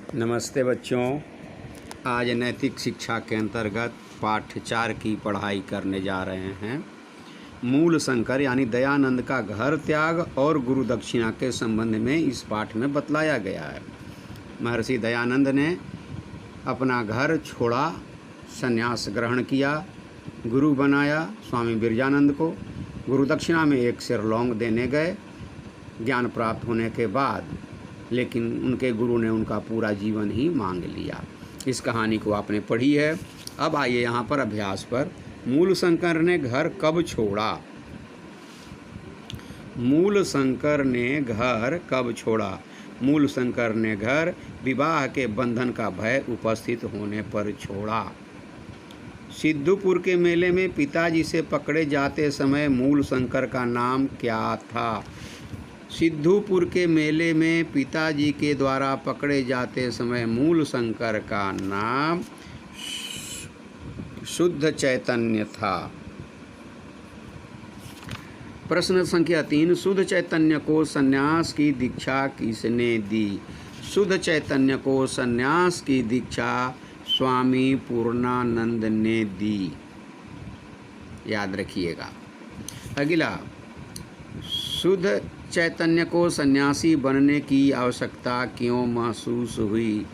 नमस्ते बच्चों। आज नैतिक शिक्षा के अंतर्गत पाठ 4 की पढ़ाई करने जा रहे हैं। मूल शंकर यानी दयानंद का घर त्याग और गुरु दक्षिणा के संबंध में इस पाठ में बतलाया गया है। महर्षि दयानंद ने अपना घर छोड़ा, संन्यास ग्रहण किया, गुरु बनाया स्वामी बिरजानंद को। गुरु दक्षिणा में एक सिर लौंग देने गए ज्ञान प्राप्त होने के बाद, लेकिन उनके गुरु ने उनका पूरा जीवन ही मांग लिया। इस कहानी को आपने पढ़ी है। अब आइए यहाँ पर अभ्यास पर। मूल शंकर ने घर कब छोड़ा? मूल शंकर ने घर कब छोड़ा? मूल शंकर ने घर विवाह के बंधन का भय उपस्थित होने पर छोड़ा। सिद्धूपुर के मेले में पिताजी से पकड़े जाते समय मूल शंकर का नाम क्या था? सिद्धूपुर के मेले में पिताजी के द्वारा पकड़े जाते समय मूल शंकर का नाम शुद्ध चैतन्य था। प्रश्न संख्या 3, शुद्ध चैतन्य को सन्यास की दीक्षा किसने दी? शुद्ध चैतन्य को सन्यास की दीक्षा स्वामी पूर्णानंद ने दी, याद रखिएगा। अगला, शुद्ध चैतन्य को सन्यासी बनने की आवश्यकता क्यों महसूस हुई?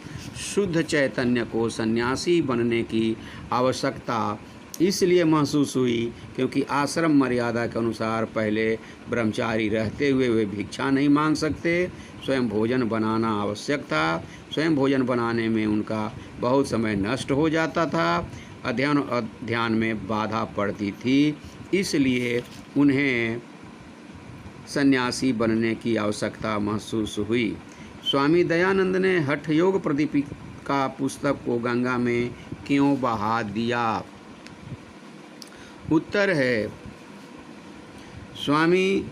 शुद्ध चैतन्य को सन्यासी बनने की आवश्यकता इसलिए महसूस हुई क्योंकि आश्रम मर्यादा के अनुसार पहले ब्रह्मचारी रहते हुए वे भिक्षा नहीं मांग सकते। स्वयं भोजन बनाना आवश्यक था। स्वयं भोजन बनाने में उनका बहुत समय नष्ट हो जाता था। अध्ययन और ध्यान में बाधा पड़ती थी, इसलिए उन्हें सन्यासी बनने की आवश्यकता महसूस हुई। स्वामी दयानंद ने हठ योग प्रदीपिका पुस्तक को गंगा में क्यों बहा दिया? उत्तर है, स्वामी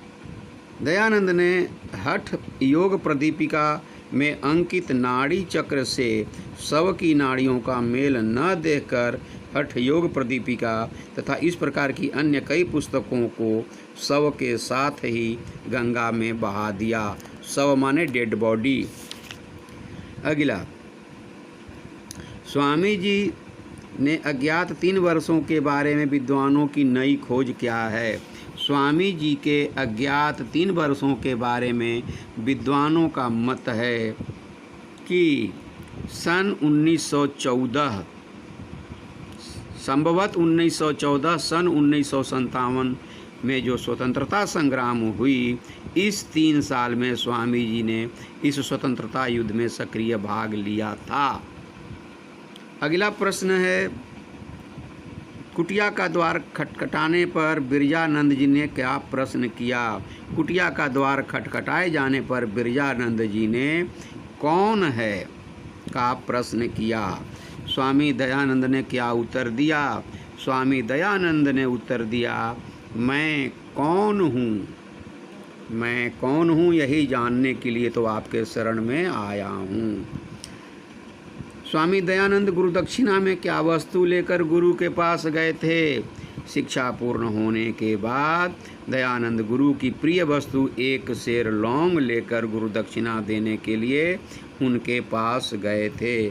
दयानंद ने हठ योग प्रदीपिका में अंकित नाड़ी चक्र से शव की नाड़ियों का मेल न देखकर हठ योग प्रदीपिका तथा इस प्रकार की अन्य कई पुस्तकों को शव के साथ ही गंगा में बहा दिया। शव माने डेड बॉडी। अगला, स्वामी जी ने अज्ञात 3 वर्षों के बारे में विद्वानों की नई खोज क्या है? स्वामी जी के अज्ञात 3 वर्षों के बारे में विद्वानों का मत है कि सन 1914, संभवत 1914, सन 1957 में जो स्वतंत्रता संग्राम हुई, इस 3 साल में स्वामी जी ने इस स्वतंत्रता युद्ध में सक्रिय भाग लिया था। अगला प्रश्न है, कुटिया का द्वार खटखटाने पर बिरजानंद जी ने क्या प्रश्न किया? कुटिया का द्वार खटखटाए जाने पर बिरजानंद जी ने कौन है का प्रश्न किया। स्वामी दयानंद ने क्या उत्तर दिया? स्वामी दयानंद ने उत्तर दिया, मैं कौन हूँ? मैं कौन हूँ यही जानने के लिए तो आपके शरण में आया हूँ। स्वामी दयानंद गुरु दक्षिणा में क्या वस्तु लेकर गुरु के पास गए थे? शिक्षा पूर्ण होने के बाद दयानंद गुरु की प्रिय वस्तु एक सेर लौंग लेकर गुरु दक्षिणा देने के लिए उनके पास गए थे।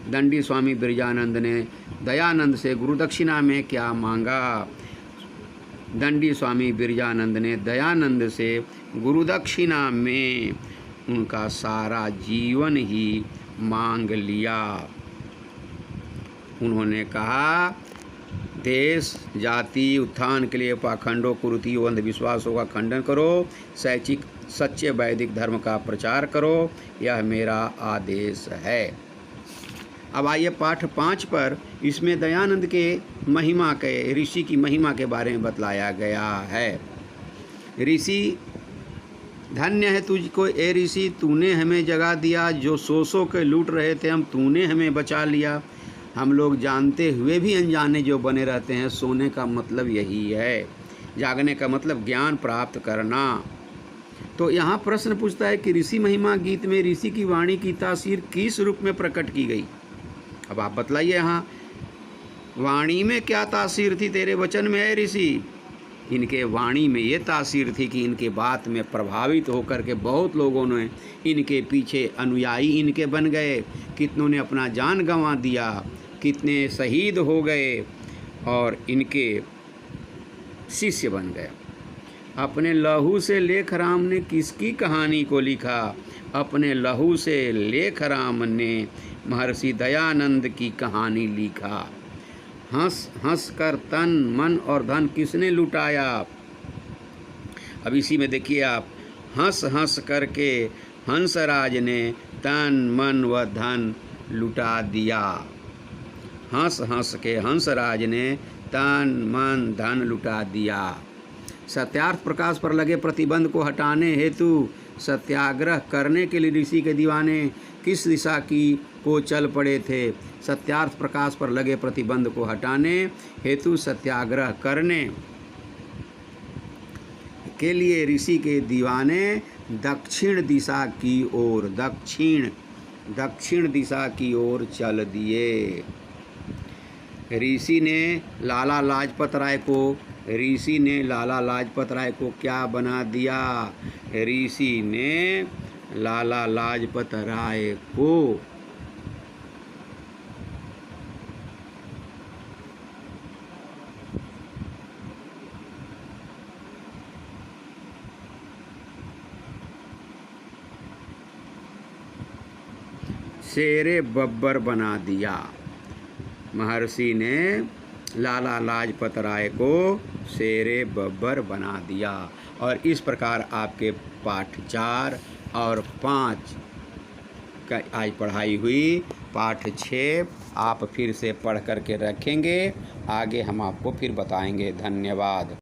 दंडी स्वामी बिरजानंद ने दयानंद से गुरु दक्षिणा में क्या मांगा? दंडी स्वामी बिरजानंद ने दयानंद से गुरु दक्षिणा में उनका सारा जीवन ही मांग लिया। उन्होंने कहा, देश जाति उत्थान के लिए पाखंडों कुरीतियों अंधविश्वासों का खंडन करो, शैक्षिक सच्चे वैदिक धर्म का प्रचार करो, यह मेरा आदेश है। अब आइए पाठ 5 पर। इसमें दयानंद के महिमा के, ऋषि की महिमा के बारे में बतलाया गया है। ऋषि, धन्य है तुझको ए ऋषि, तूने हमें जगा दिया, जो सो के लूट रहे थे हम, तूने हमें बचा लिया। हम लोग जानते हुए भी अनजाने जो बने रहते हैं, सोने का मतलब यही है। जागने का मतलब ज्ञान प्राप्त करना। तो यहाँ प्रश्न पूछता है कि ऋषि महिमा गीत में ऋषि की वाणी की तासीर किस रूप में प्रकट की गई? अब आप बतलाइए, यहाँ वाणी में क्या तासीर थी तेरे वचन में है ऋषि? इनके वाणी में ये तासीर थी कि इनके बात में प्रभावित होकर के बहुत लोगों ने इनके पीछे अनुयायी इनके बन गए कितनों ने अपना जान गंवा दिया, कितने शहीद हो गए और इनके शिष्य बन गए। अपने लहू से लेख राम ने किसकी कहानी को लिखा? अपने लहू से लेख राम ने महर्षि दयानंद की कहानी लिखा। हंस हंस कर तन मन और धन किसने लुटाया? अब इसी में देखिए आप, हंस हंस करके हंसराज ने तन मन व धन लुटा दिया। हंस हंस के हंसराज ने तन मन धन लुटा दिया। सत्यार्थ प्रकाश पर लगे प्रतिबंध को हटाने हेतु सत्याग्रह करने के लिए ऋषि के दीवाने किस दिशा की को चल पड़े थे? सत्यार्थ प्रकाश पर लगे प्रतिबंध को हटाने हेतु सत्याग्रह करने के लिए ऋषि के दीवाने दक्षिण दिशा की ओर दक्षिण दिशा की ओर चल दिए। ऋषि ने लाला लाजपत राय को क्या बना दिया? ऋषि ने लाला लाजपत राय को शेरे बब्बर बना दिया। महर्षि ने लाला लाजपत राय को शेरे बब्बर बना दिया। और इस प्रकार आपके पाठ 4 और 5 का आज पढ़ाई हुई। पाठ 6 आप फिर से पढ़ करके रखेंगे, आगे हम आपको फिर बताएंगे। धन्यवाद।